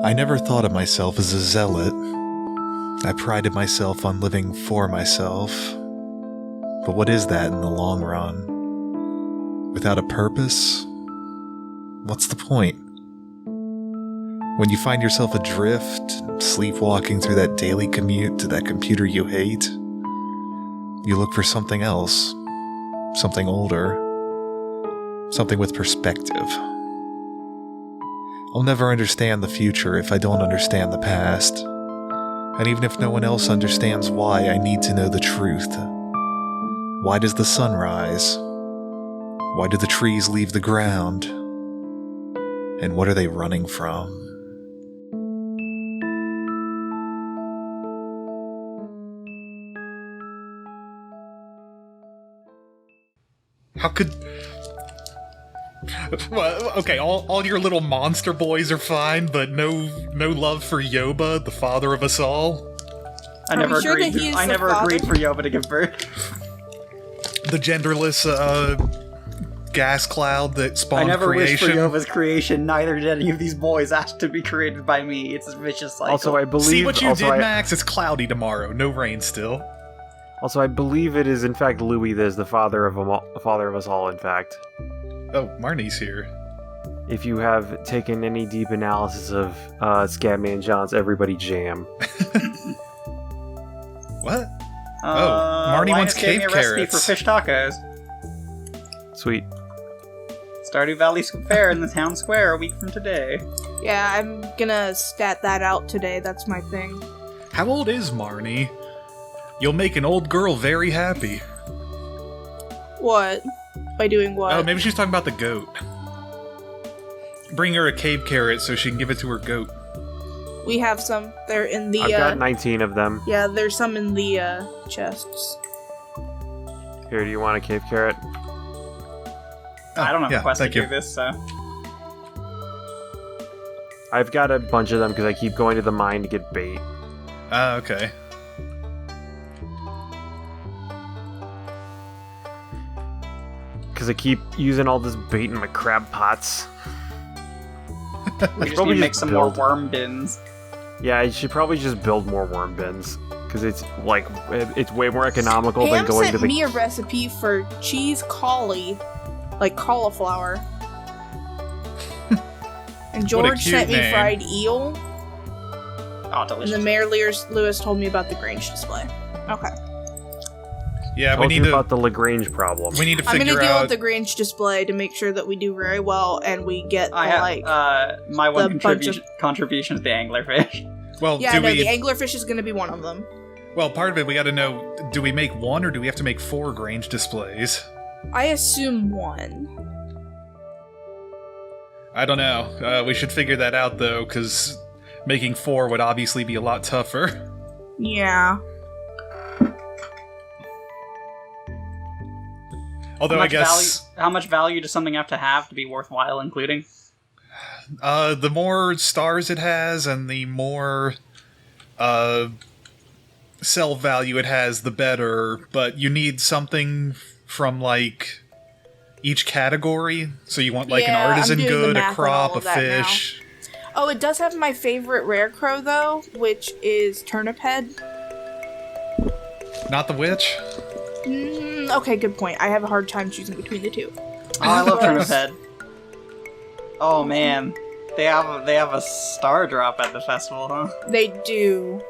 I never thought of myself as a zealot. I prided myself on living for myself. But what is that in the long run? Without a purpose? What's the point? When you find yourself adrift, sleepwalking through that daily commute to that computer you hate, you look for something else, something older, something with perspective. I'll never understand the future if I don't understand the past. And even if no one else understands why, I need to know the truth. Why does the sun rise? Why do the trees leave the ground? And what are they running from? How could... Well, okay, all your little monster boys are fine, but no love for Yoba, the father of us all? I never agreed for Yoba to give birth. The genderless, gas cloud that spawned creation. I never wished for Yoba's creation, neither did any of these boys ask to be created by me. It's a vicious cycle. Also, I believe... See what you did, Max? It's cloudy tomorrow. No rain still. Also, I believe it is, in fact, Louis that is the father of us all, in fact. Oh, Marnie's here. If you have taken any deep analysis of Scatman John's Everybody Jam. What? Marnie wants cave carrots. Recipe for fish tacos. Sweet. Stardew Valley Fair in the town square a week from today. Yeah, I'm gonna stat that out today. That's my thing. How old is Marnie? You'll make an old girl very happy. What? By doing what? Oh, maybe she's talking about the goat. Bring her a cave carrot so she can give it to her goat. We have some. They're in the... I've got 19 of them. Yeah, there's some in the chests. Here, do you want a cave carrot? I don't have a quest to do this, so... I've got a bunch of them because I keep going to the mine to get bait. Okay. Because I keep using all this bait in my crab pots. We just need to make some more worm bins. Yeah, I should probably just build more worm bins. Because it's, like, it's way more economical than going to the... sent me a recipe for cheese collie, like cauliflower. And George sent me fried eel. Oh, delicious. And then Mayor Lewis told me about the Grange display. Okay. Yeah, we need about the Lagrange problem. We need to figure out... I'm gonna deal with the Grange display to make sure that we do very well and we get my one contribution is the anglerfish. Well, yeah, the anglerfish is gonna be one of them. Well, part of it we gotta know, do we make one or do we have to make 4 Grange displays? I assume 1. I don't know. We should figure that out though, because making 4 would obviously be a lot tougher. Yeah. Although how much value does something have to be worthwhile including? The more stars it has and the more sell value it has, the better. But you need something from like each category. So you want like an artisan good, a crop, a fish. Now. Oh, it does have my favorite rare crow though, which is turnip head. Not the witch? Okay, good point. I have a hard time choosing between the two. Oh, I love turnip head. Oh man, they have a star drop at the festival, huh? They do.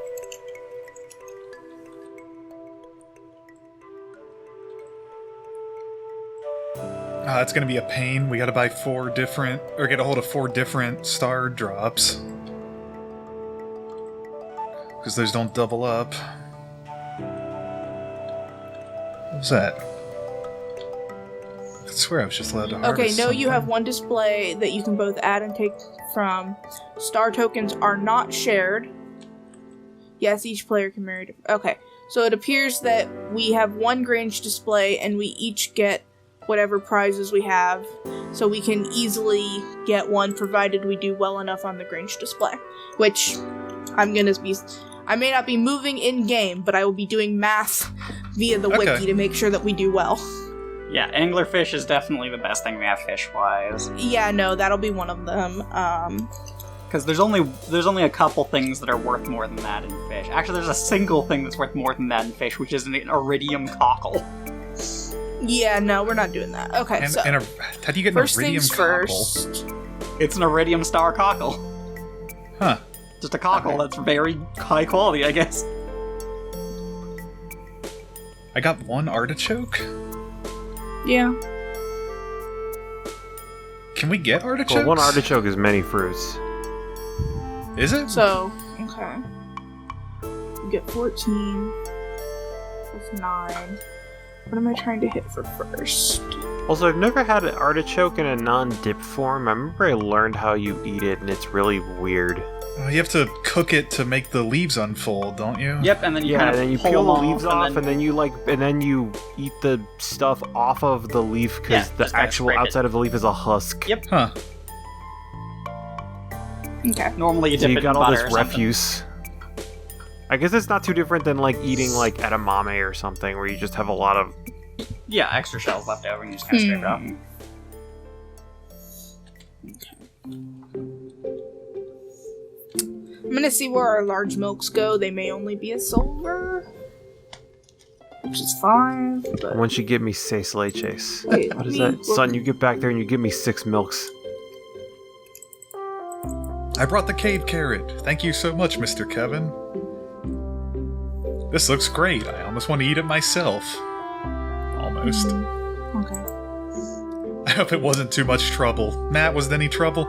That's gonna be a pain. We gotta buy get a hold of 4 different star drops. Because those don't double up. What was that? I swear I was just allowed to harvest something. You have one display that you can both add and take from. Star tokens are not shared. Yes, each player can marry... Okay, so it appears that we have one Grange display and we each get whatever prizes we have. So we can easily get one provided we do well enough on the Grange display. Which I may not be moving in-game, but I will be doing math via the wiki to make sure that we do well. Yeah, anglerfish is definitely the best thing we have fish-wise. Yeah, no, that'll be one of them. Because there's only a couple things that are worth more than that in fish. Actually, there's a single thing that's worth more than that in fish, which is an iridium cockle. Yeah, no, we're not doing that. Okay, And, so how do you get an first iridium things cockle? first. It's an iridium star cockle. Huh. Just a cockle that's very high quality, I guess. I got one artichoke? Yeah. Can we get artichokes? Well, one artichoke is many fruits. Is it? So, okay. We get 14. That's 9. What am I trying to hit for first? Also, I've never had an artichoke in a non-dip form. I remember I learned how you eat it, and it's really weird. You have to cook it to make the leaves unfold, don't you? Yep, and then you Yeah, kind and of then you pull peel the them leaves off, and then you eat the stuff off of the leaf because Yeah, the just kinda actual scrape it. outside of the leaf is a husk. Yep. Huh. Okay. Normally you So dip you it got in all butter this or something. refuse. I guess it's not too different than like eating like edamame or something, where you just have a lot of. Yeah, extra shells left over and you just kind of scrape it off. I'm gonna see where our large milks go. They may only be a silver, which is fine. But Once you give me 6 leches. wait, What let is me that? look- Son, you get back there and you give me 6 milks. I brought the cave carrot. Thank you so much, Mr. Kevin. This looks great. I almost want to eat it myself. Almost. Okay. I hope it wasn't too much trouble. Matt, was there any trouble?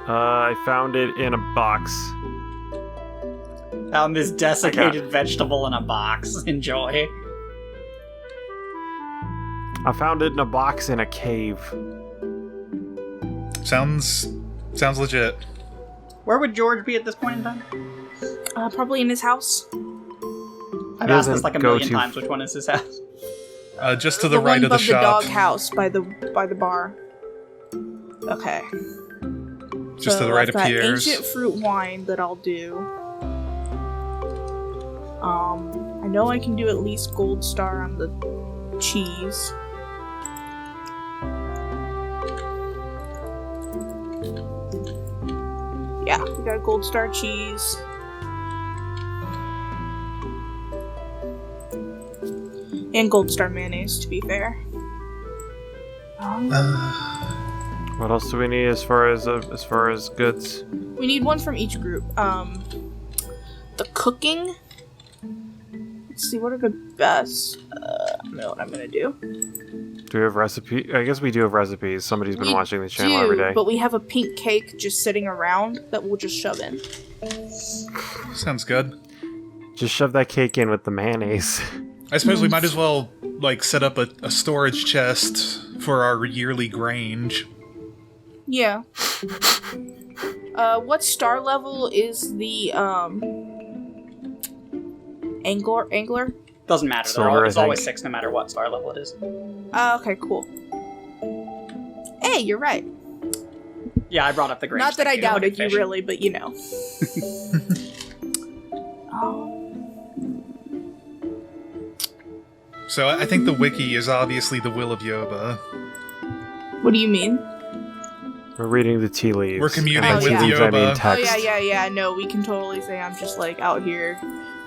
I found it in a box. Found this desiccated vegetable in a box. Enjoy. I found it in a box in a cave. Sounds legit. Where would George be at this point in time? Probably in his house. I've He asked this doesn't like a go million to- times. Which one is his house? Just to the right one of the above shop. the dog house by the bar. Okay. Just to the So right I've of got Pierre's. ancient fruit wine that I'll do. I know I can do at least gold star on the cheese. Yeah, we got a gold star cheese. And gold star mayonnaise, to be fair. What else do we need as far as goods? We need one from each group. The cooking. Let's see, what are the best? I don't know what I'm gonna do. Do we have recipe? I guess we do have recipes. Somebody's been We watching the channel every day. But we have a pink cake just sitting around that we'll just shove in. Sounds good. Just shove that cake in with the mayonnaise. I suppose we might as well, like, set up a storage chest for our yearly grange. Yeah. What star level is the angler? Doesn't matter. Silver, It's I always think. 6 no matter what star level it is. Okay, cool. Hey, you're right. Yeah, I brought up the grange. Not that I thing, too, like doubted you fish. really, but you know. So I think the wiki is obviously the will of Yoba. What do you mean? We're reading the tea leaves. We're communing with Tea leaves, I mean Yoba. Oh text. yeah. No, we can totally say I'm just like out here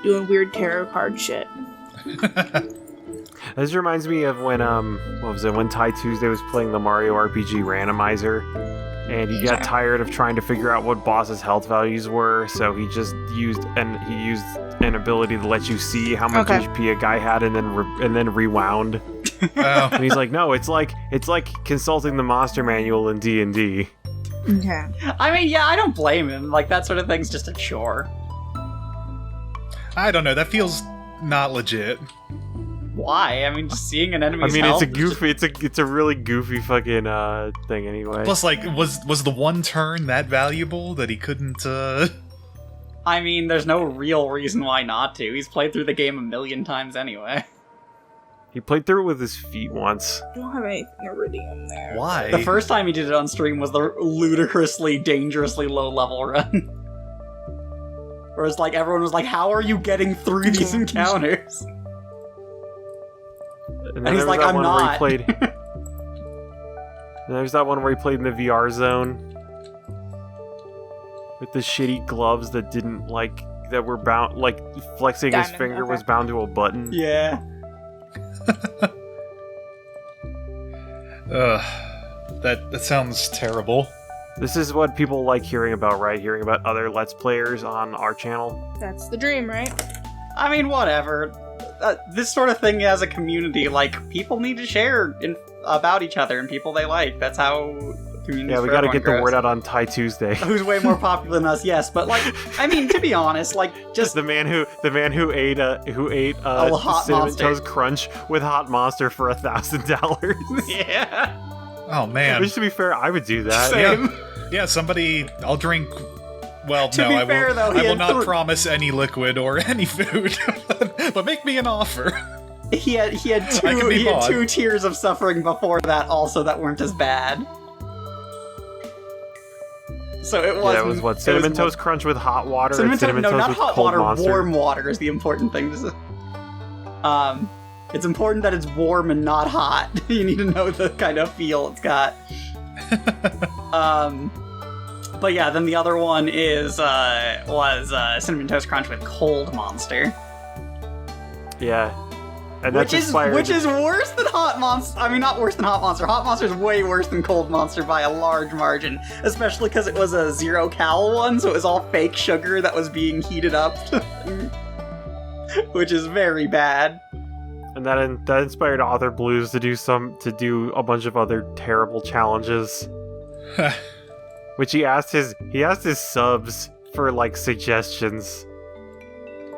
doing weird tarot card shit. This reminds me of when what was it? When Ty Tuesday was playing the Mario RPG randomizer, and he got tired of trying to figure out what boss's health values were, so he just used an ability to let you see how much Okay. HP a guy had, and then rewound. Oh, And he's like, no, it's like consulting the monster manual in D&D. Okay. I mean, yeah, I don't blame him. Like, that sort of thing's just a chore. I don't know. That feels not legit. Why? I mean, just seeing an I enemy's mean, health it's a is just- goofy, it's a really goofy fucking thing anyway. Plus, like, was the one turn that valuable that he couldn't, I mean, there's no real reason why not to. He's played through the game 1,000,000 times anyway. He played through it with his feet once. I don't have anything iridium there. Why? The first time he did it on stream was the ludicrously, dangerously low-level run. Whereas, like, everyone was like, how are you getting through these encounters? And he's there was like, that I'm one not. Where he played. And there's that one where he played in the VR zone. with the shitty gloves that didn't that were bound, flexing his Diamond, finger okay. was bound to a button. Yeah. That sounds terrible. This is what people like hearing about, right? Hearing about other Let's Players on our channel. That's the dream, right? I mean, whatever. This sort of thing as a community, people need to share about each other and people they like. That's how communities. Yeah, we gotta get the word out on Tie Tuesday. Who's way more popular than us, yes. But I mean, to be honest, just the man who ate Hot Cinnamon Monster. Toast Crunch with Hot Monster for $1,000. yeah. Oh man. Which, to be fair, I would do that. Same. Yeah, somebody. I'll drink. Well, To no, be I fair, will. though, he I will had not promise any liquid or any food, but make me an offer. He had I can be bought. 2 tiers of suffering before that also that weren't as bad. So it was. Yeah, it was what? Cinnamon Toast Crunch with hot water and Cinnamon no, Toast not with hot cold water. Monster. Warm water is the important thing to say. It's important that it's warm and not hot. You need to know the kind of feel it's got. But yeah, then the other one was Cinnamon Toast Crunch with Cold Monster. Yeah. And that's inspired. Which is worse than Hot Monster. I mean, not worse than Hot Monster. Hot Monster is way worse than Cold Monster by a large margin. Especially because it was a 0-cal one, so it was all fake sugar that was being heated up. Which is very bad. And that inspired Author Blues to do a bunch of other terrible challenges. Which he asked his subs for suggestions.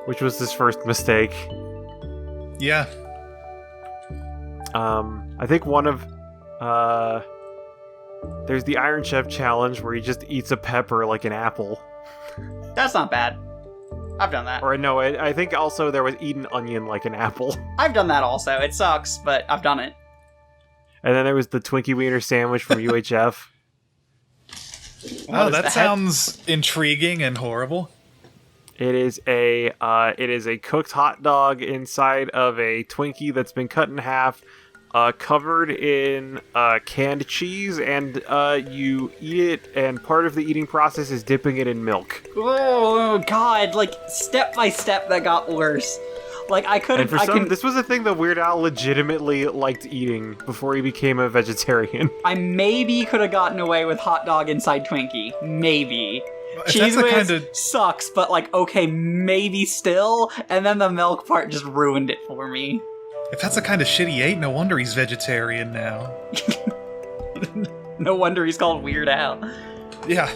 Which was his first mistake. Yeah. I think one of there's the Iron Chef challenge where he just eats a pepper like an apple. That's not bad. I've done that. Or no, I think also there was eat an onion like an apple. I've done that also. It sucks, but I've done it. And then there was the Twinkie Wiener sandwich from UHF. Oh, that sounds intriguing and horrible. It is a cooked hot dog inside of a Twinkie that's been cut in half, covered in canned cheese, and you eat it, and part of the eating process is dipping it in milk. Oh god, step by step that got worse. This was a thing that Weird Al legitimately liked eating before he became a vegetarian. I maybe could have gotten away with hot dog inside Twinkie. Maybe. If Cheese that's the Whiz kind of- sucks, but okay, maybe still. And then the milk part just ruined it for me. If that's the kind of shit he ate, no wonder he's vegetarian now. No wonder he's called Weird Al. Yeah.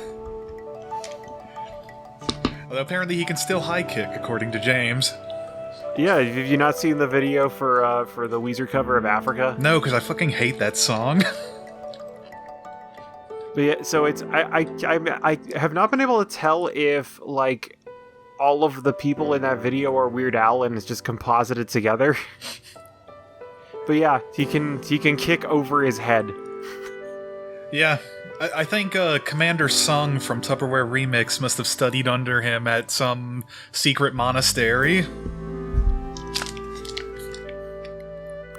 Although apparently he can still high kick, according to James. Yeah, have you not seen the video for the Weezer cover of Africa? No, because I fucking hate that song. But yeah, so it's I have not been able to tell if all of the people in that video are Weird Al and it's just composited together. But yeah, he can kick over his head. Yeah, I think Commander Sung from Tupperware Remix must have studied under him at some secret monastery.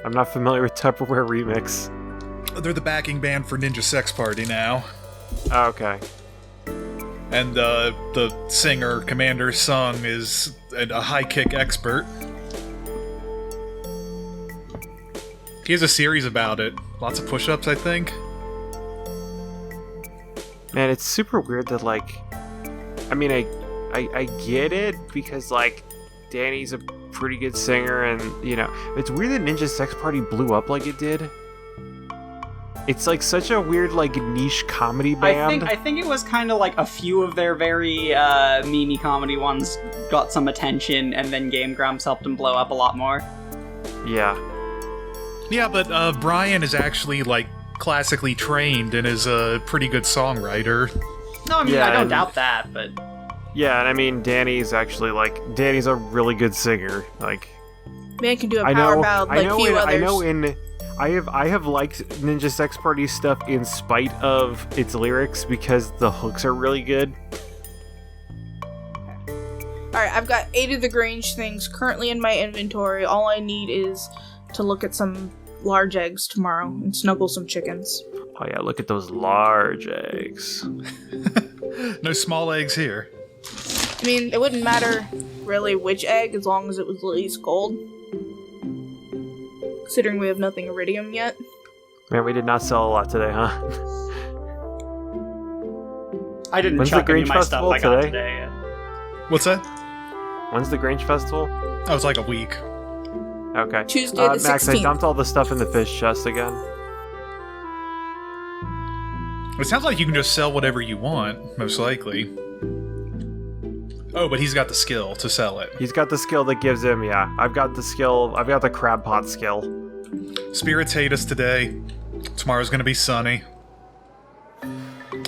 I'm not familiar with Tupperware Remix. They're the backing band for Ninja Sex Party now. Oh, okay. And the singer, Commander Sung, is a high kick expert. He has a series about it. Lots of push-ups, I think. Man, it's super weird that I mean, I get it because Danny's a pretty good singer, and it's weird that Ninja Sex Party blew up like it did. It's such a weird niche comedy band. I think it was kind of a few of their very meme comedy ones got some attention, and then Game Grumps helped them blow up a lot more. Yeah. Yeah, but Brian is actually classically trained and is a pretty good songwriter. No, I mean Yeah, I don't and- doubt that, but Yeah, and I mean Danny's actually Danny's a really good singer. Man can do a power ballad few others. I have liked Ninja Sex Party stuff in spite of its lyrics because the hooks are really good. Alright, I've got 8 of the Grange things currently in my inventory. All I need is to look at some large eggs tomorrow and snuggle some chickens. Oh yeah, look at those large eggs. No small eggs here. I mean, it wouldn't matter really which egg as long as it was at least gold. Considering we have nothing iridium yet. Man, we did not sell a lot today, huh? I didn't When's chuck the any of Grange my stuff I Festival got today? today. What's that? When's the Grange Festival? Oh, it's like a week. Okay. Tuesday the Max, I 16th. dumped all the stuff in the fish chest again. It sounds like you can just sell whatever you want, most likely. Oh, but he's got the skill to sell it. He's got the skill that gives him, yeah. I've got the skill, I've got the crab pot skill. Spirits hate us today. Tomorrow's gonna be sunny. I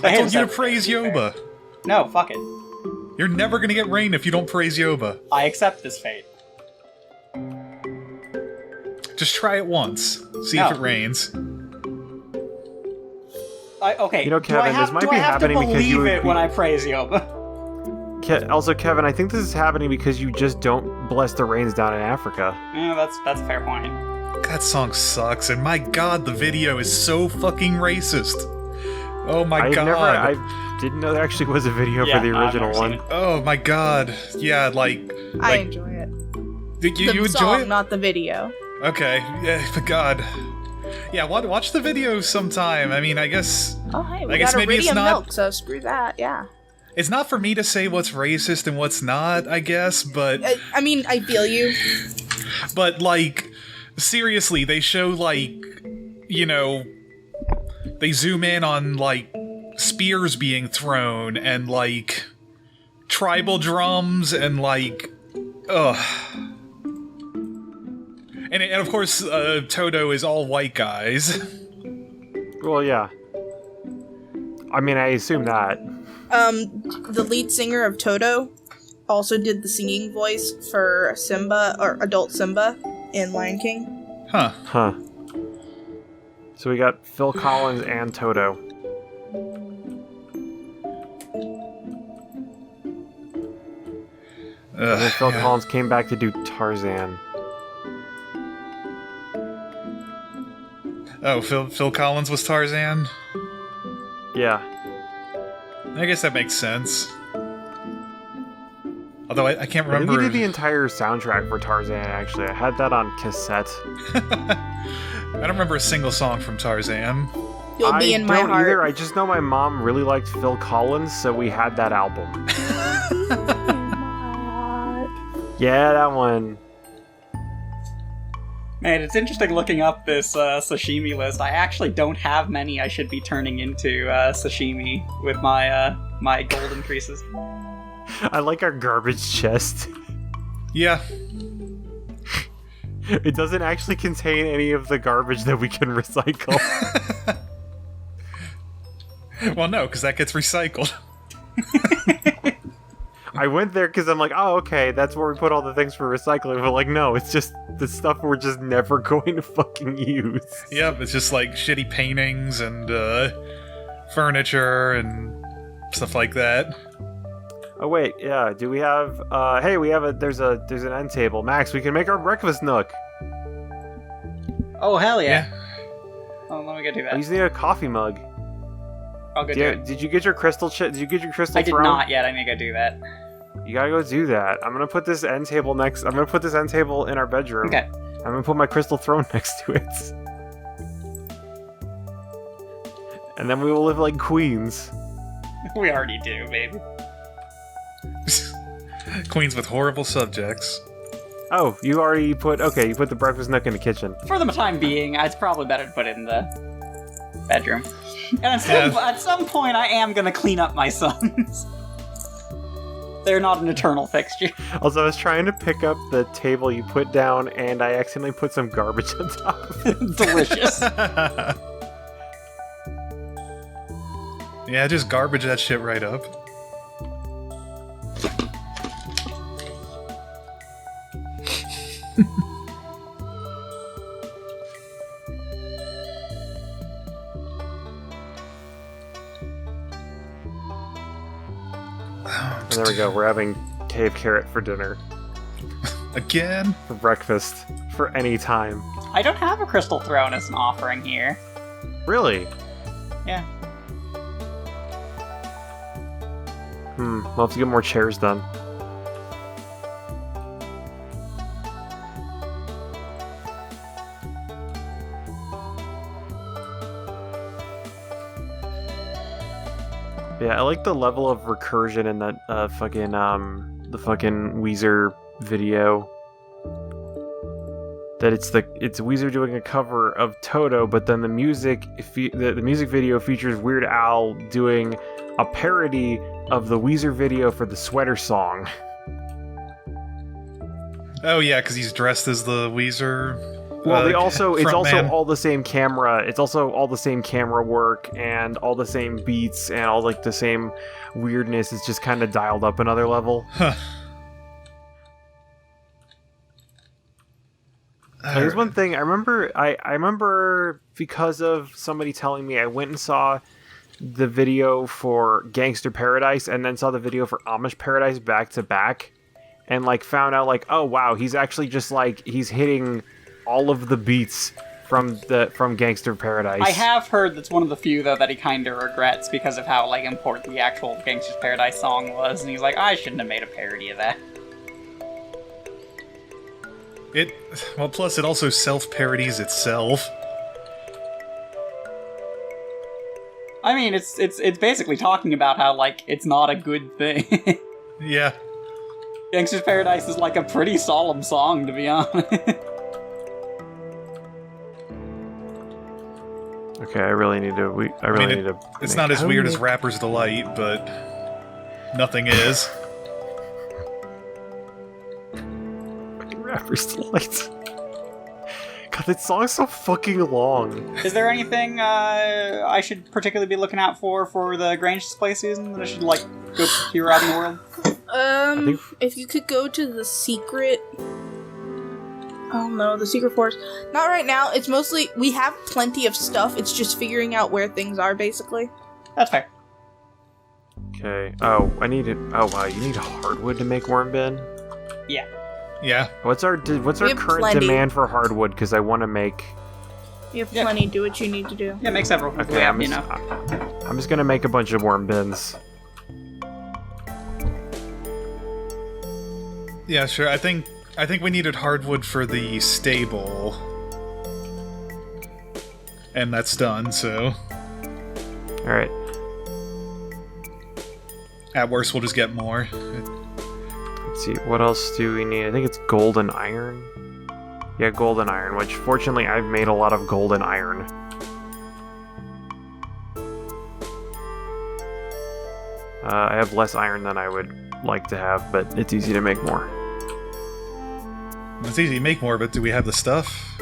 I hate told us you to every praise day, to be fair. Yoba. No, fuck it. You're never gonna get rain if you don't praise Yoba. I accept this fate. Just try it once. See No. if it rains. Okay. You know, do I Kevin, have, this might do be I have happening to because you believe would it be- when I praise Yoba? Also, Kevin, I think this is happening because you just don't bless the rains down in Africa. Yeah, that's a fair point. That song sucks, and my god, the video is so fucking racist. Oh my god. I didn't know there actually was a video Yeah, for the I've original never seen one. it. Oh my god. Yeah, like I enjoy it. did you The enjoy song, it? not the video. Okay. Yeah, but god. Yeah, watch the video sometime. I mean, I guess Oh, hey, I we guess got maybe it's iridium not- milk, so screw that, yeah. it's not for me to say what's racist and what's not, I guess, but I mean, I feel you. But, like, seriously, they show, like, you know, they zoom in on, like, spears being thrown and, like, tribal drums and, like, ugh. And of course, Toto is all white guys. Well, yeah. I mean, I assume that. The lead singer of Toto also did the singing voice for Simba, or adult Simba, in Lion King. Huh. So we got Phil Collins and Toto. And then Phil Collins came back to do Tarzan. Oh, Phil Collins was Tarzan? Yeah. I guess that makes sense. Although I can't I think remember. he did the entire soundtrack for Tarzan, actually. I had that on cassette. I don't remember a single song from Tarzan. You'll be in my I don't heart. either. I just know my mom really liked Phil Collins, so we had that album. Yeah, that one. Man, it's interesting looking up this sashimi list. I actually don't have many I should be turning into sashimi with my my gold increases. I like our garbage chest. Yeah. It doesn't actually contain any of the garbage that we can recycle. Well, no, because that gets recycled. I went there because I'm like, oh, okay, that's where we put all the things for recycling. But like, no, it's just the stuff we're just never going to fucking use. Yep, it's just like shitty paintings and furniture and stuff like that. Oh wait, yeah. Do we have? Hey, we have there's an end table. Max, we can make our breakfast nook. Oh hell yeah! Oh, let me go do I that. just need a coffee mug. I'll go do it. Did you get your crystal? Did you get your crystal? I did throne? not yet. I need to go do that. You gotta go do that. I'm gonna put this end table next. I'm gonna put this end table in our bedroom. Okay. I'm gonna put my crystal throne next to it. And then we will live like queens. We already do, baby. Queens with horrible subjects. Oh, you already put. Okay, you put the breakfast nook in the kitchen. For the time being, it's probably better to put it in the bedroom. And at some point, I am gonna clean up my sons. They're not an eternal fixture. Also, I was trying to pick up the table you put down, and I accidentally put some garbage on top of it. Delicious. Yeah, just garbage that shit right up. And there we go. We're having cave carrot for dinner, Again? for breakfast, for any time. I don't have a crystal throne as an offering here. Really? Yeah. We'll have to get more chairs done. Yeah, I like the level of recursion in that the fucking Weezer video. That it's Weezer doing a cover of Toto, but then the music video features Weird Al doing a parody of the Weezer video for the Sweater Song. Oh yeah, because he's dressed as the Weezer. Well, it's also frontman. all the same camera. It's also all the same camera work and all the same beats and all like the same weirdness. It's just kind of dialed up another level. Huh. Here's one thing I remember. I remember because of somebody telling me. I went and saw the video for Gangster Paradise and then saw the video for Amish Paradise back to back, and like found out like, oh wow, he's actually just like he's hitting all of the beats from Gangster Paradise. I have heard that's one of the few though that he kind of regrets because of how like important the actual Gangster's Paradise song was, and he's like, I shouldn't have made a parody of that. Plus it also self-parodies itself. I mean, it's basically talking about how like it's not a good thing. Yeah. Gangster's Paradise is like a pretty solemn song, to be honest. Okay, I really need to. It's not as weird as Rapper's Delight, but nothing is. Rapper's Delight. God, that song's so fucking long. Is there anything I should particularly be looking out for the Grange display season that I should like go procure out in the world? If you could go to the secret. Oh no, the secret forest. Not right now. It's mostly we have plenty of stuff. It's just figuring out where things are, basically. That's fair. Okay. Oh, I need it. Oh wow, you need hardwood to make worm bin. Yeah. Yeah. What's our current plenty. demand for hardwood? Because I want to make. You have plenty. Do what you need to do. Yeah, make several. Okay, I'm just gonna make a bunch of worm bins. Yeah, sure. I think we needed hardwood for the stable. And that's done, so... Alright. At worst, we'll just get more. Let's see, what else do we need? I think it's golden iron. Yeah, golden iron, which fortunately I've made a lot of golden iron. I have less iron than I would like to have, but it's easy to make more. It's easy to make more, but do we have the stuff?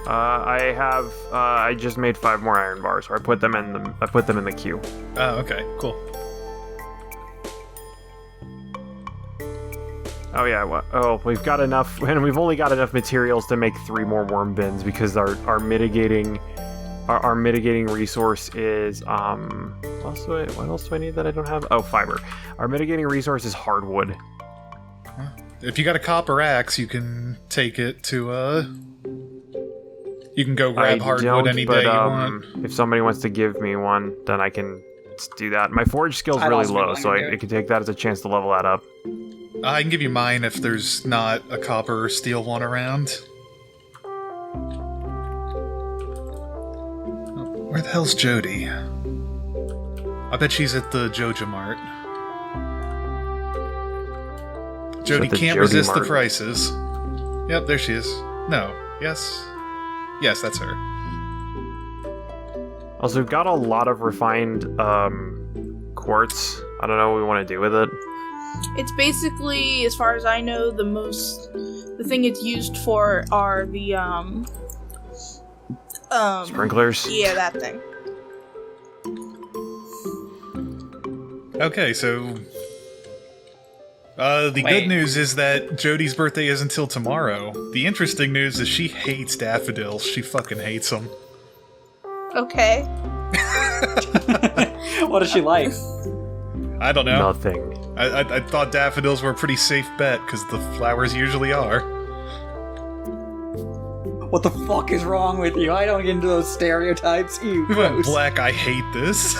I just made 5 more iron bars, so I put them in the queue. Oh, okay, cool. Oh yeah, we've got enough, and we've only got enough materials to make 3 more worm bins because our mitigating resource is what else do I need that I don't have? Oh, fiber. Our mitigating resource is hardwood. If you got a copper axe, you can take it to you can go grab hardwood any day you want. If somebody wants to give me one, then I can do that. My forge skill's really low, so I can take that as a chance to level that up. I can give you mine if there's not a copper or steel one around. Where the hell's Jody? I bet she's at the Joja Mart. Jody can't resist the prices. Yep, there she is. No. Yes. Yes, that's her. Also, we've got a lot of refined quartz. I don't know what we want to do with it. It's basically, as far as I know, the thing it's used for are the sprinklers? Yeah, that thing. Okay, so the good news is that Jody's birthday is until tomorrow. The interesting news is she hates daffodils. She fucking hates them. Okay. What does she like? I don't know. Nothing. I thought daffodils were a pretty safe bet, because the flowers usually are. What the fuck is wrong with you? I don't get into those stereotypes. Ew, We went gross. black, I hate this.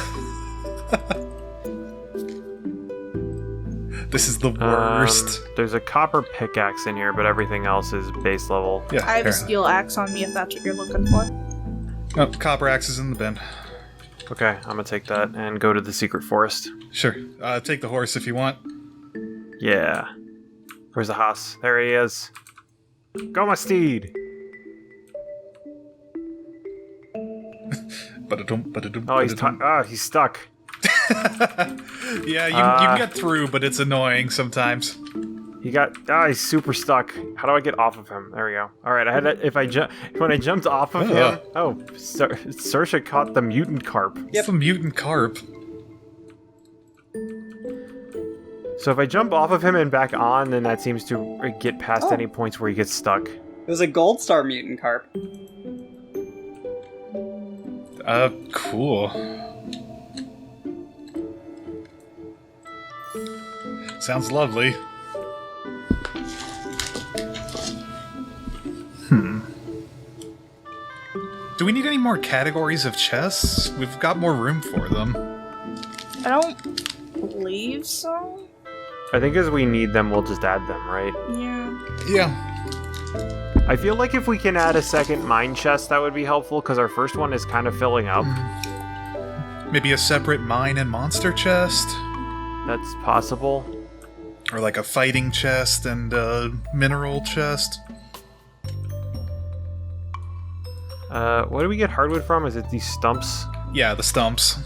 This is the worst. There's a copper pickaxe in here, but everything else is base level. Yeah, I have a here. steel axe on me if that's what you're looking for. Oh, copper axe is in the bin. Okay, I'm gonna take that and go to the secret forest. Sure. Take the horse if you want. Yeah. Where's the hoss? There he is. Go, my steed! Oh, he's stuck. Yeah, you can get through, but it's annoying sometimes. He's super stuck. How do I get off of him? There we go. All right, when I jumped off of him. Oh, Saoirse caught the mutant carp. It's the mutant carp. So if I jump off of him and back on, then that seems to get past any points where he gets stuck. It was a gold star mutant carp. Cool. Sounds lovely. Do we need any more categories of chests? We've got more room for them. I don't believe so. I think as we need them, we'll just add them, right? Yeah. Yeah. I feel like if we can add a second mine chest, that would be helpful, because our first one is kind of filling up. Maybe a separate mine and monster chest? That's possible. Or like a fighting chest and a mineral chest? What do we get hardwood from? Is it these stumps? Yeah, the stumps.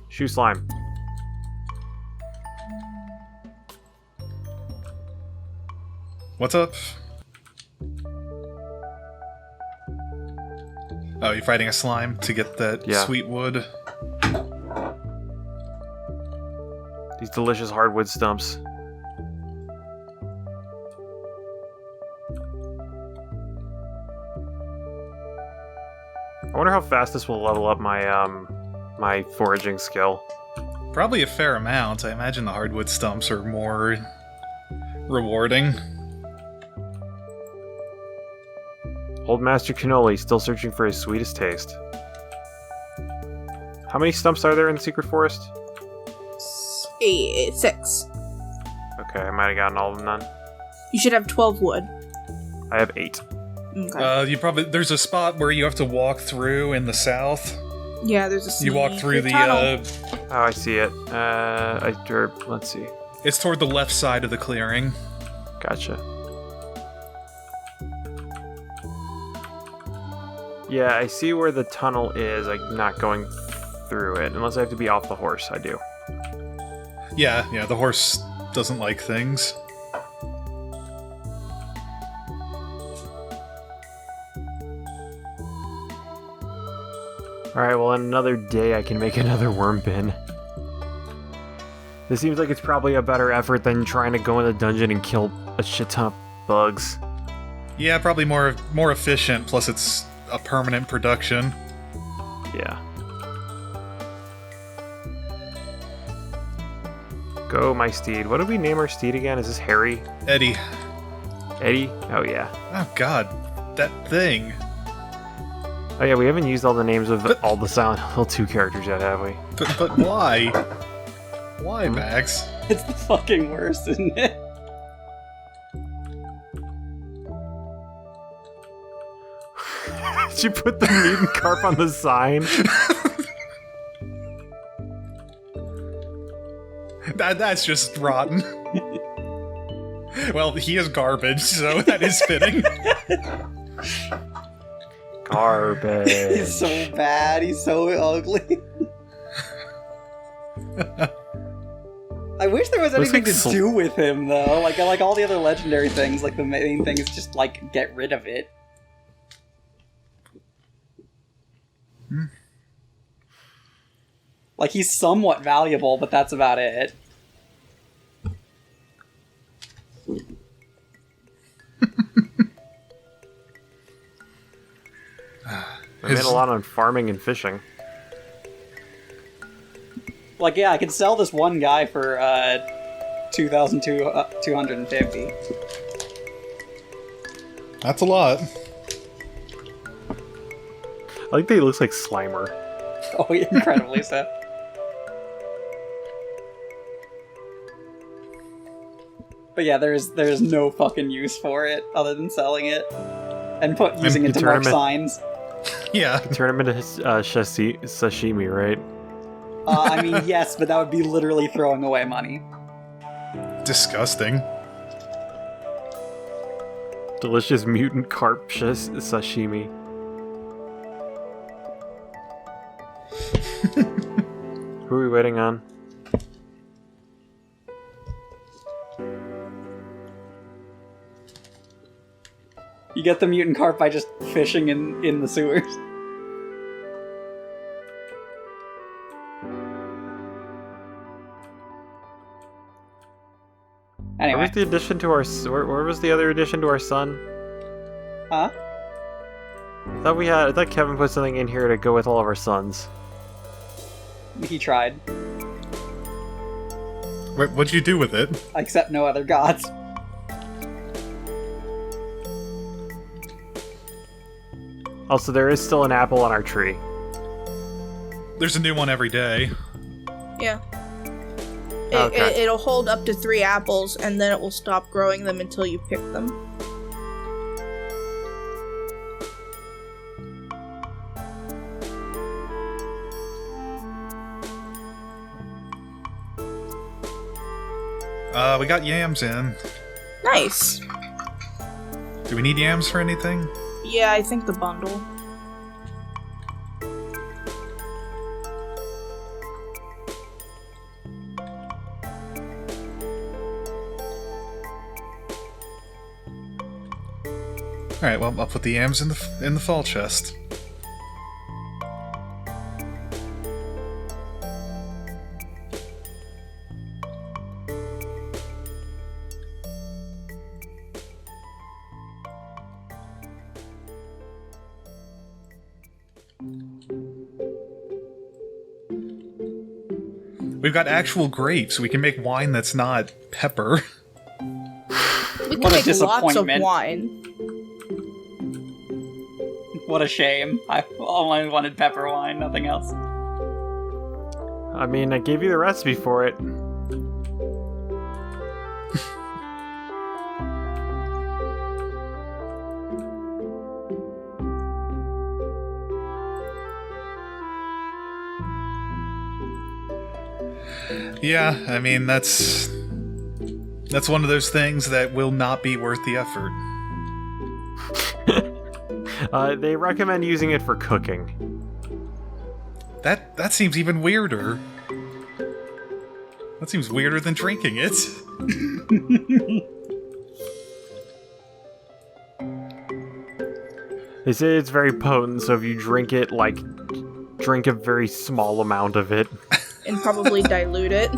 Shoe slime. What's up? Oh, you're fighting a slime to get that sweet wood? These delicious hardwood stumps. I wonder how fast this will level up my my foraging skill. Probably a fair amount. I imagine the hardwood stumps are more rewarding. Old Master Cannoli still searching for his sweetest taste. How many stumps are there in the secret forest? 6. Okay, I might have gotten all of them then. You should have 12 wood. I have 8. Okay. There's a spot where you have to walk through in the south. Yeah, there's a You walk through the tunnel. Oh, I see it. Let's see. It's toward the left side of the clearing. Gotcha. Yeah, I see where the tunnel is. I'm not going through it. Unless I have to be off the horse, I do. Yeah, the horse doesn't like things. Alright, well, in another day I can make another worm bin. This seems like it's probably a better effort than trying to go in the dungeon and kill a shit ton of bugs. Yeah, probably more efficient, plus it's a permanent production. Yeah. Go, my steed. What did we name our steed again? Is this Harry? Eddie. Eddie? Oh, yeah. Oh god, that thing. Oh, yeah, we haven't used all the names of all the Silent Hill 2 characters yet, have we? But why? Why, Max? It's the fucking worst, isn't it? Did you put the mutant carp on the sign? That's just rotten. Well, he is garbage, so that is fitting. Garbage. He's so bad. He's so ugly. I wish there was Looks anything like to do with him, though. Like all the other legendary things, like the main thing is just, like, get rid of it. Like, he's somewhat valuable, but that's about it. I made a lot on farming and fishing. Like, yeah, I could sell this one guy for 2,250. That's a lot. I like that he looks like Slimer. Oh, incredibly so. But yeah, there's no fucking use for it other than selling it and using it to mark signs. Yeah. Turn him into sashimi, right? I mean, yes, but that would be literally throwing away money. Disgusting. Delicious mutant carp sashimi. Who are we waiting on? You get the mutant carp by just fishing in the sewers. Anyway. Where was the addition to our? Where was the other addition to our son? Huh? I thought Kevin put something in here to go with all of our sons. He tried. Wait, what'd you do with it? Except no other gods. Also, there is still an apple on our tree. There's a new one every day. Yeah. Okay. It'll hold up to 3 apples, and then it will stop growing them until you pick them. We got yams in. Nice. Do we need yams for anything? Yeah, I think the bundle. Alright, well, I'll put the yams in the fall chest. We've got actual grapes. We can make wine that's not pepper. We can What a make lots of disappointment. wine. What a shame. I only wanted pepper wine, nothing else. I mean, I gave you the recipe for it. Yeah, I mean, that's one of those things that will not be worth the effort. They recommend using it for cooking. That seems even weirder. That seems weirder than drinking it. They say it's very potent, so if you drink it, drink a very small amount of it. And probably dilute it.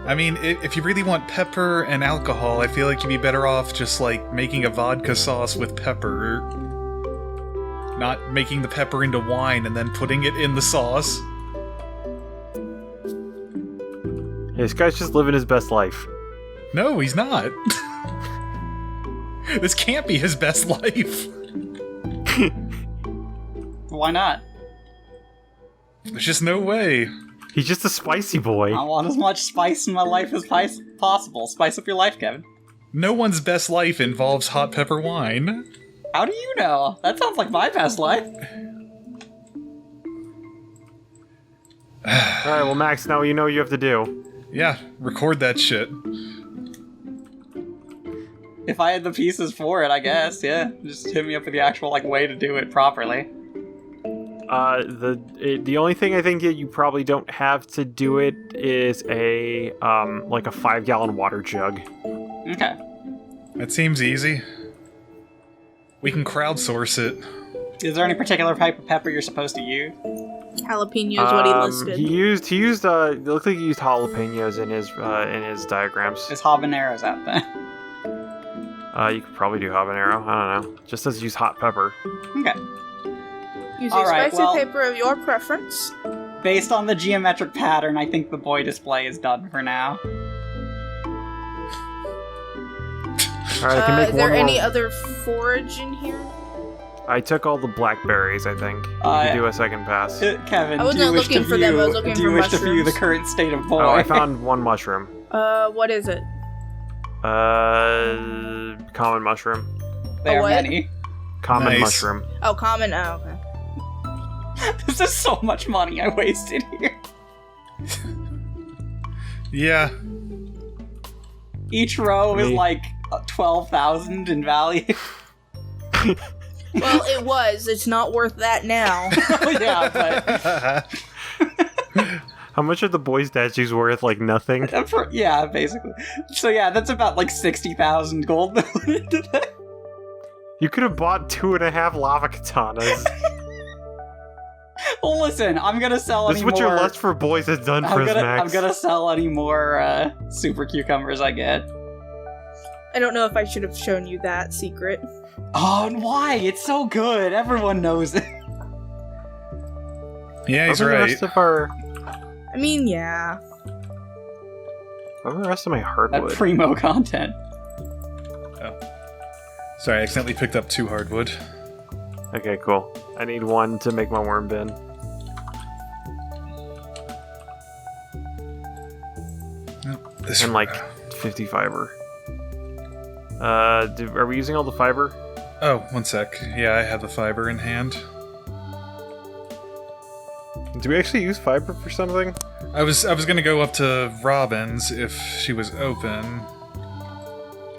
I mean, if you really want pepper and alcohol, I feel like you'd be better off just, making a vodka sauce with pepper. Not making the pepper into wine and then putting it in the sauce. Hey, this guy's just living his best life. No, he's not. This can't be his best life. Why not? There's just no way. He's just a spicy boy. I want as much spice in my life as possible. Spice up your life, Kevin. No one's best life involves hot pepper wine. How do you know? That sounds like my best life. Alright, well, Max, now you know what you have to do. Yeah, record that shit. If I had the pieces for it, I guess, yeah. Just hit me up with the actual, way to do it properly. The only thing I think that you probably don't have to do it is a 5-gallon water jug. Okay. That seems easy. We can crowdsource it. Is there any particular type of pepper you're supposed to use? Jalapeno is what he listed. He used it looked like he used jalapenos in his diagrams. Is habaneros out there? You could probably do habanero, I don't know. Just says use hot pepper. Okay. Use All a right, spicy well- paper of your preference. Based on the geometric pattern, I think the boy display is done for now. Alright, I can make Is there one more. any other forage in here? I took all the blackberries, I think. You can do a second pass. Kevin, I was do you not wish looking to for view, them, I was looking do you for wish to view the mushrooms. current state of boy? Oh, I found one mushroom. What is it? Common mushroom. There are what? many. Common Nice. mushroom. Oh, common. Oh, okay. This is so much money I wasted here. Yeah. Each row is Me. like 12,000 in value. Well, it was. It's not worth that now. Yeah, but How much are the boy statues worth? Like nothing? yeah, basically. So yeah, that's about like 60,000 gold. You could have bought 2.5 lava katanas. Well, listen, I'm gonna sell This any is what more. your lust for boys has done for I'm us, gonna, Max. I'm gonna sell any more super cucumbers I get. I don't know if I should have shown you that secret. Oh, and why? It's so good. Everyone knows it. Yeah, he's What were the right. rest of our... I mean, yeah. What were the rest of my That hardwood? primo content. Sorry, I accidentally picked up 2 hardwood. Okay, cool. I need 1 to make my worm bin. This And like 50 fiber. Are we using all the fiber? Oh, one sec. Yeah, I have the fiber in hand. Do we actually use fiber for something? I was gonna go up to Robin's if she was open.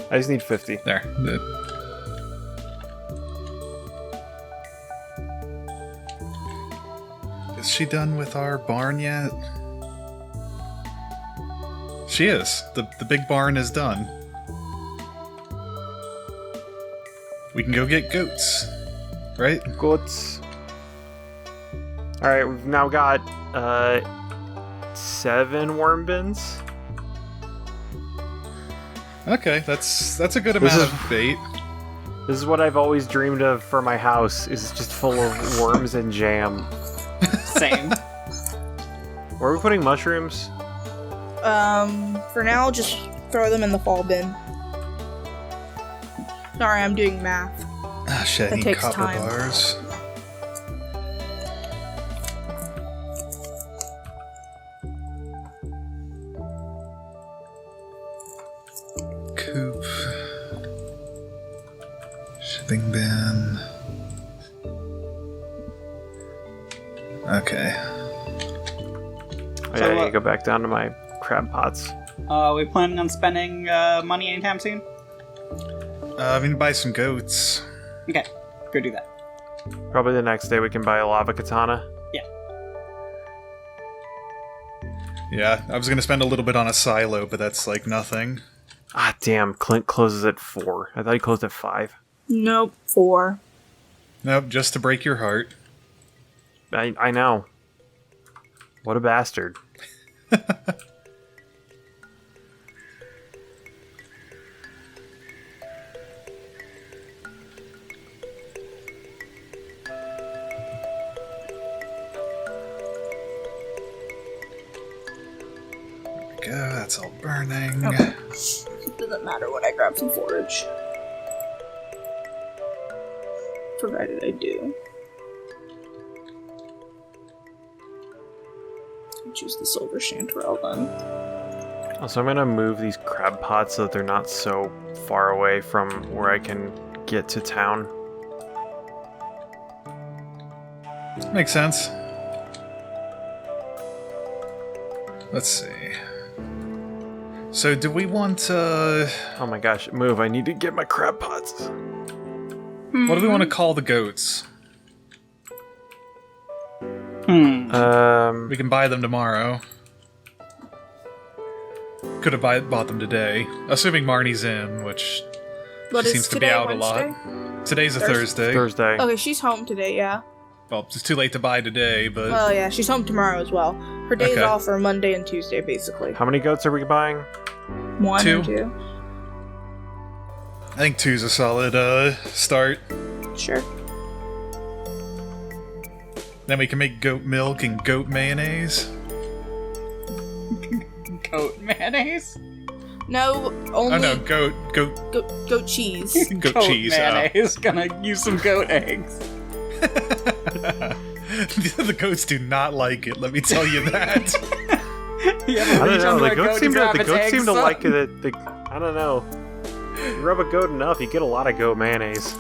I just need 50. There. Is she done with our barn yet? She is. The big barn is done. We can go get goats, right? Goats. Alright, we've now got 7 worm bins. Okay, that's a good This amount is- of bait. This is what I've always dreamed of for my house, is just full of worms and jam. Same. Where are we putting mushrooms? For now, just throw them in the fall bin. Sorry, I'm doing math. Ah, shit, I That need takes copper time. bars. Coop. Shipping bin. Okay. Oh, yeah, So, I need to go back down to my crab pots. We planning on spending money anytime soon? I'm gonna buy some goats. Okay, go do that. Probably the next day we can buy a lava katana. Yeah, I was gonna spend a little bit on a silo, but that's like nothing. Ah, damn, Clint closes at 4. I thought he closed at 5. Nope, 4. Nope, just to break your heart. I know. What a bastard. Go, that's all burning. Okay. It doesn't matter when I grab some forage. Provided I do. Choose the silver chanterelle then. So I'm gonna move these crab pots so that they're not so far away from where I can get to town. Makes sense. Let's see. So, do we want, Oh my gosh, move, I need to get my crab pots. what do we want to call the goats? We can buy them tomorrow. Could have bought them today. Assuming Marnie's in, which What she is seems to today, be out Wednesday? a lot. Today's a Thursday. Thursday. Thursday. Okay, she's home today, yeah. Well, it's too late to buy today, but Well, yeah, she's home tomorrow as well. Her days Okay. off are Monday and Tuesday, basically. How many goats are we buying? 1 2. or 2. I think 2's a solid start. Sure. Then we can make goat milk and goat mayonnaise. Goat mayonnaise? No, only Oh no, goat goat cheese. goat Goat cheese. mayonnaise. Gonna use some goat eggs. The goats do not like it. Let me tell you that. You I ever don't reach know. under The a goats goat seem to to grab its eggs, son? like it. I don't know. You rub a goat enough, you get a lot of goat mayonnaise.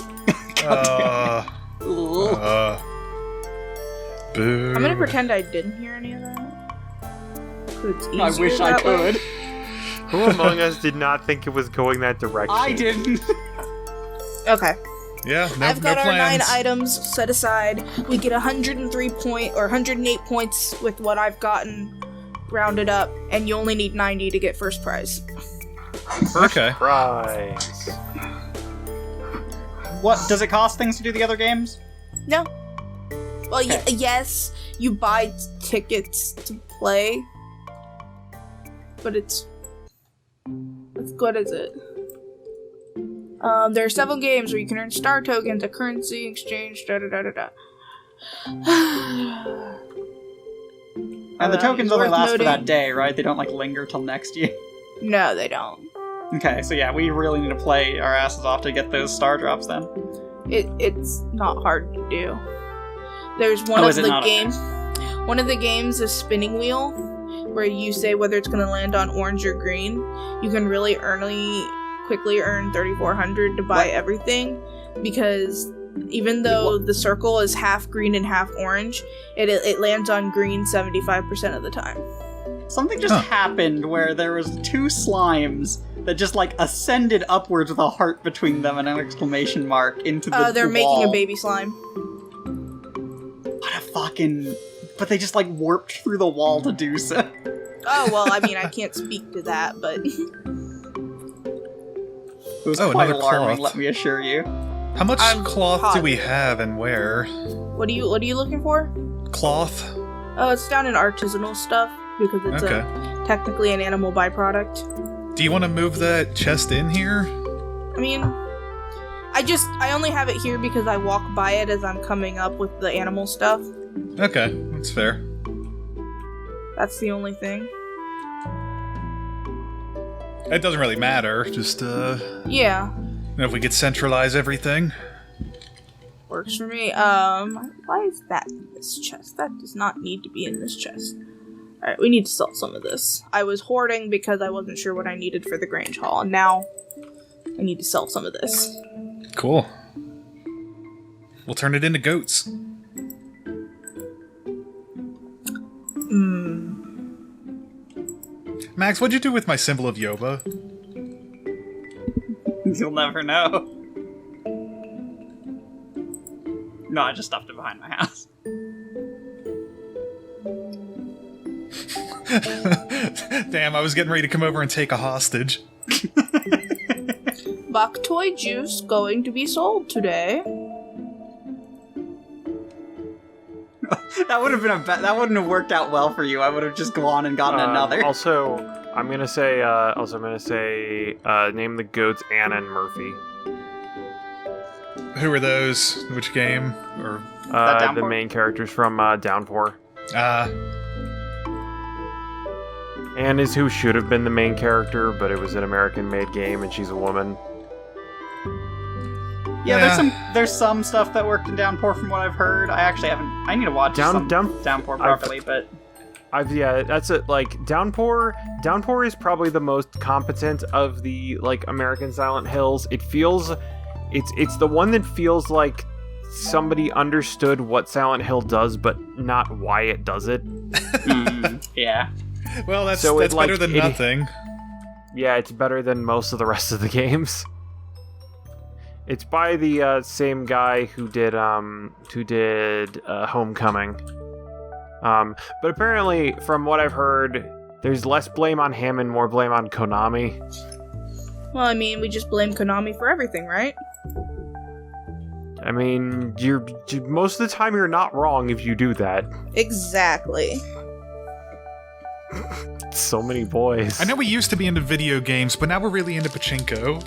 Ooh. Boo. I'm gonna pretend I didn't hear any of that. 'Cause it's I easier wish I that way. could. Who among us did not think it was going that direction? I didn't. Okay. Yeah, no, I've got no our 9 plans. items set aside. We get 108 points with what I've gotten rounded up, and you only need 90 to get first prize. Okay. Prize. What does it cost things to do the other games? No. Well, Okay. yes, you buy tickets to play, but it's as good as it. There are several games where you can earn star tokens, a currency exchange, da da da da da. And the tokens only worth last for noting- that day, right? They don't like linger till next year. No, they don't. Okay, so yeah, we really need to play our asses off to get those star drops then. It's not hard to do. There's one Oh, of is it the not? games. One of the games is spinning wheel, where you say whether it's going to land on orange or green. You can really quickly earn 3,400 to buy What? everything, because even though the circle is half green and half orange, it lands on green 75% of the time. Something just happened where there was 2 slimes that just like ascended upwards with a heart between them and an exclamation mark into the They're wall. making a baby slime. What a fucking... But they just like warped through the wall to do so. Oh, well, I mean, I can't speak to that, but It was Oh, quite another alarming, cloth. let me assure you. How much I'm cloth do we positive. have and where? what are you looking for? Cloth? Oh, it's down in artisanal stuff, because it's Okay. technically an animal byproduct. Do you want to move that chest in here? I mean, I only have it here because I walk by it as I'm coming up with the animal stuff. Okay, that's fair. That's the only thing. It doesn't really matter, just, Yeah, if we could centralize everything. works for me. Why is that in this chest? That does not need to be in this chest. Alright, we need to sell some of this. I was hoarding because I wasn't sure what I needed for the Grange Hall, and now I need to sell some of this. Cool. We'll turn it into goats. Max, what'd you do with my symbol of Yoba? You'll never know. No, I just stuffed it behind my house. Damn, I was getting ready to come over and take a hostage. Bok toy juice going to be sold today. That would have been that wouldn't have worked out well for you. I would have just gone and gotten another. Also, I'm gonna say, name the goats Anna and Murphy. Who are those? Which game? Or The Downpour? main characters from Downpour. Anne is who should have been the main character, but it was an American-made game, and she's a woman. Yeah, there's some stuff that worked in Downpour from what I've heard. I actually haven't. I need to watch Downpour properly, but That's it. Like Downpour is probably the most competent of the like American Silent Hills. It feels, it's the one that feels like somebody understood what Silent Hill does, but not why it does it. Yeah. well, that's So that's it, like, better than it- nothing. Yeah, it's better than most of the rest of the games. It's by the same guy who did Homecoming. But apparently, from what I've heard, there's less blame on him and more blame on Konami. Well, I mean, we just blame Konami for everything, right? I mean, most of the time you're not wrong if you do that. Exactly. So many boys. I know we used to be into video games, but now we're really into pachinko.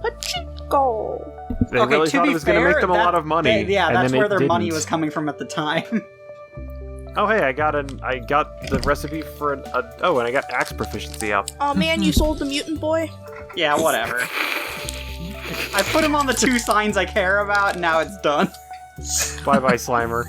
Pachinko. They Okay, really to thought be it was going to fair, make them a lot of money. yeah, and that's then where it their money didn't. was coming from at the time. Oh hey, I got the recipe for and I got axe proficiency up. Oh man, you sold the mutant boy? Yeah, whatever. I put him on the 2 signs I care about, and now it's done. Bye bye, Slimer.